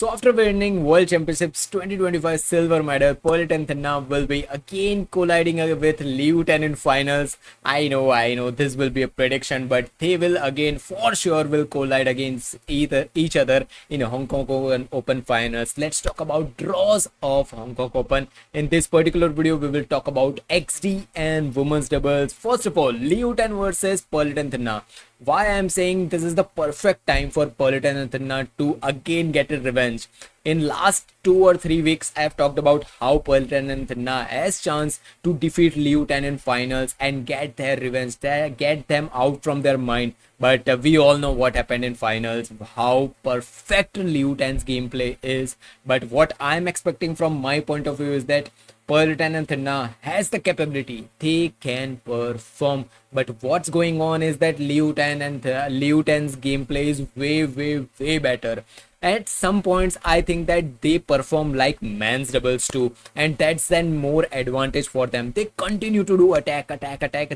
So after winning World Championships 2025 silver medal, Polit and Thanna will be again colliding with Liu Tan in finals. I know, this will be a prediction, but they will again for sure will collide against each other in Hong Kong Open finals. Let's talk about draws of Hong Kong Open. In this particular video, we will talk about XD and women's doubles. First of all, Liu Tan versus Polit and Thanna. Why I am saying this is the perfect time for Polit and Thanna to again get a revenge. In last 2 or 3 weeks, I have talked about how Polit and Thanna has chance to defeat Liu Tan in finals and get their revenge, get them out from their mind. But we all know what happened in finals, how perfect Liu Tan's gameplay is. But what I'm expecting from my point of view is that Polit and Thanna has the capability. They can perform. But what's going on is that Liu Tan's gameplay is way better. At some points, I think that they perform like men's doubles too, and that's then more advantage for them. They continue to do attack.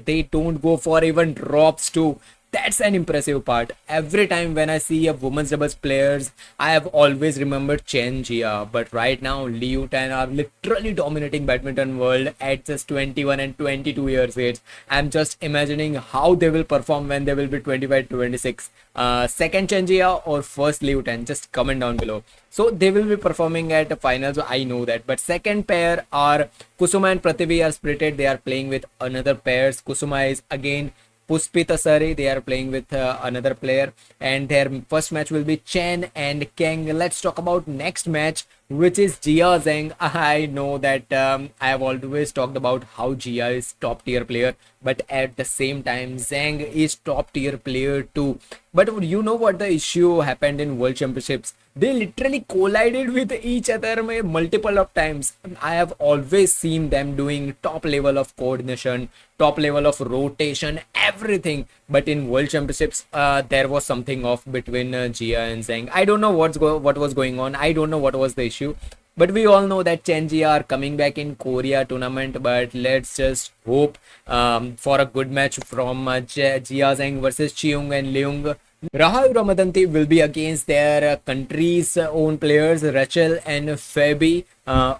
They don't go for even drops too. That's an impressive part. Every time when I see a women's doubles players, I have always remembered Chen Jia. But right now, Liu Tan are literally dominating badminton world at just 21 and 22 years age. I'm just imagining how they will perform when they will be 25, 26. Second Chen Jia or first Liu Tan? Just comment down below. So they will be performing at the finals. I know that. But second pair are Kusuma and Prathivi are splitted. They are playing with another pairs. Kusuma is again Puspita Sari, they are playing with another player, and their first match will be Chen and Kang. Let's talk about next match, which is Jia Zheng. I know that I have always talked about how Jia is top tier player, but at the same time Zheng is top tier player too. But you know what the issue happened in World Championships? They literally collided with each other multiple of times. I have always seen them doing top level of coordination, top level of rotation, everything. But in World Championships, there was something off between Jia and Zheng. I don't know what was going on. I don't know what was the issue. But we all know that Chen Jia are coming back in Korea tournament. But let's just hope for a good match from Jia Zheng versus Chiung and Leung. Rahul Ramadanti will be against their country's own players, Rachel and Fabi.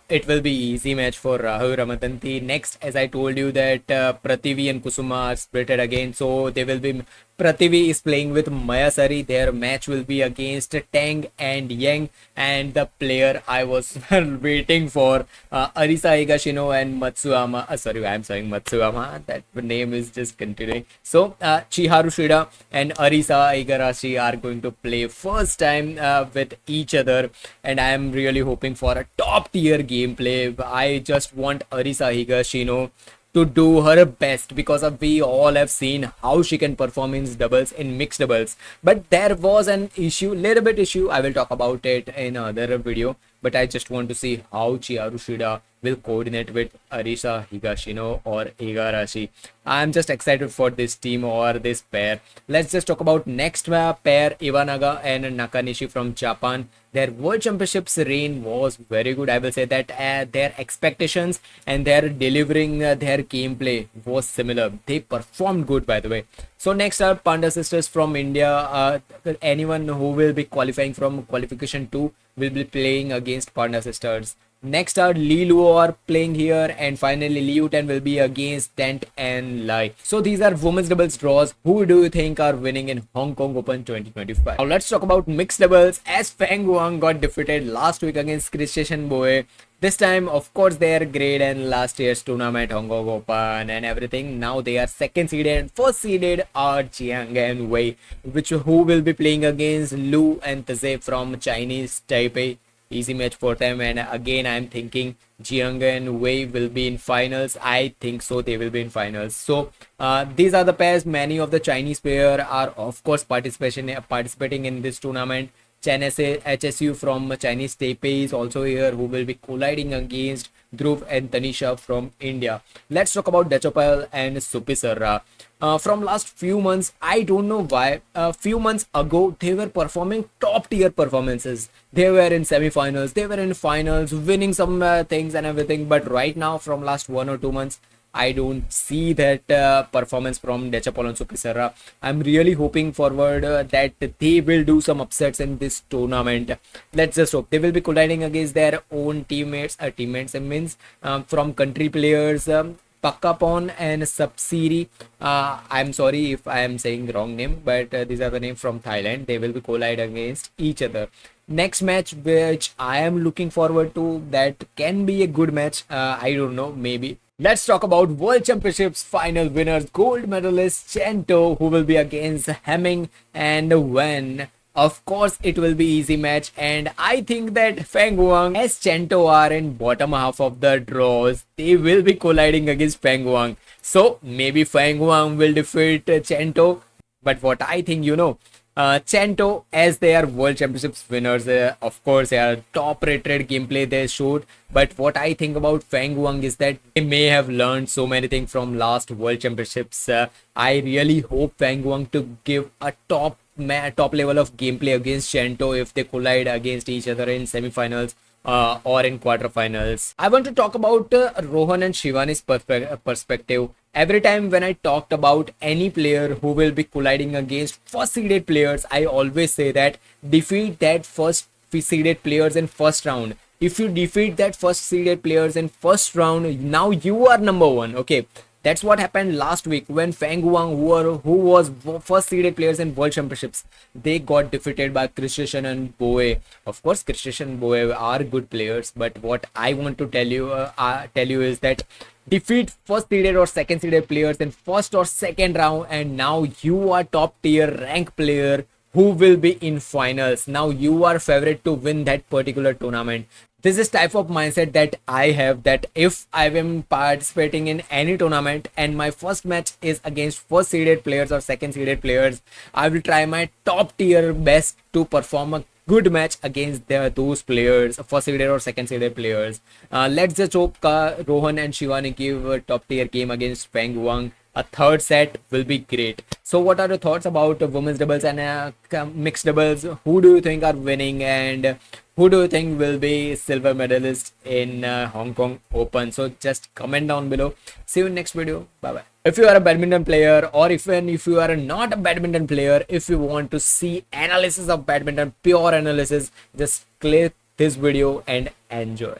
It will be easy match for Rahul Ramadanti. Next, as I told you that Prathivi and Kusuma are splitted again, so they will be. Prathivi is playing with Mayasari. Their match will be against Tang and Yang, and the player I was waiting for, Arisa Higashino and Matsuyama. Sorry, I'm saying Matsuyama. That name is just continuing. So Chiharu Shida and Arisa Igarashi are going to play first time with each other, and I am really hoping for a top tier gameplay. I just want Arisa Higashino to do her best because we all have seen how she can perform in doubles, in mixed doubles. But there was an issue, little bit issue. I will talk about it in another video. But I just want to see how Chiharu Shida will coordinate with Arisa Higashino or Igarashi. I'm just excited for this team or this pair. Let's just talk about next pair, Iwanaga and Nakanishi from Japan. Their World Championships reign was very good. I will say that their expectations and their delivering their gameplay was similar. They performed good, by the way. So next are Panda Sisters from India. Anyone who will be qualifying from qualification 2 will be playing against Panda Sisters. Next are Li Luo are playing here, and finally Liu Tan will be against Dent and Lai. So these are women's doubles draws. Who do you think are winning in Hong Kong Open 2025? Now let's talk about mixed doubles, as Feng Wang got defeated last week against Christian Boe. This time, of course, they are great in last year's tournament, Hong Kong Open and everything. Now they are second seeded, and first seeded are Jiang and Wei, who will be playing against Lu and Tze from Chinese Taipei. Easy match for them, and again I'm thinking Jiang and Wei will be in finals. I think so, they will be in finals. So these are the pairs. Many of the Chinese players are of course participating in this tournament. Chen HSU from Chinese Taipei is also here, who will be colliding against Dhruv and Tanisha from India. Let's talk about Dechapal and Supisarra. From last few months, I don't know why, a few months ago they were performing top tier performances. They were in semi-finals, they were in finals, winning some things and everything. But right now, from last 1 or 2 months, I don't see that performance from Decep Alonso Pizarra. I'm really hoping forward that they will do some upsets in this tournament. Let's just hope. They will be colliding against their own teammates, I means from country players. Pakapon and Sapsiri. I'm sorry if I am saying wrong name, but these are the names from Thailand. They will be collide against each other. Next match, which I am looking forward to, that can be a good match. I don't know, maybe. Let's talk about World Championships final winners, gold medalist Chento, who will be against Hemming and Wen. Of course, it will be easy match, and I think that Feng Wang as Chento are in bottom half of the draws. They will be colliding against Feng Wang. So maybe Feng Wang will defeat Chento. But what I think, Chento, as they are World Championships winners, of course, they are top rated gameplay they showed. But what I think about Feng Wang is that they may have learned so many things from last World Championships. I really hope Feng Wang to give a top level of gameplay against Chento if they collide against each other in semifinals or in quarterfinals. I want to talk about Rohan and Shivani's perspective. Every time when I talked about any player who will be colliding against first seeded players, I always say that defeat that first seeded players in first round. If you defeat that first seeded players in first round, now you are number one. Okay, that's what happened last week when Feng Wang, who was first seeded players in World Championships, they got defeated by Christian and Boe. Of course, Christian and Boe are good players, but what I want to tell you is that defeat first seeded or second seeded players in first or second round, and now you are top tier rank player who will be in finals. Now you are favorite to win that particular tournament. This is type of mindset that I have, that if I am participating in any tournament and my first match is against first seeded players or second seeded players, I will try my top tier best to perform a good match against those players, first seeded or second seeded players. Let's just hope Rohan and Shivani give a top tier game against Feng Wang. A third set will be great. So what are your thoughts about women's doubles and mixed doubles? Who do you think are winning, and who do you think will be silver medalist in Hong Kong Open? So just comment down below. See you in next video. Bye bye. If you are a badminton player, or even if you are not a badminton player, if you want to see analysis of badminton, pure analysis, just click this video and enjoy.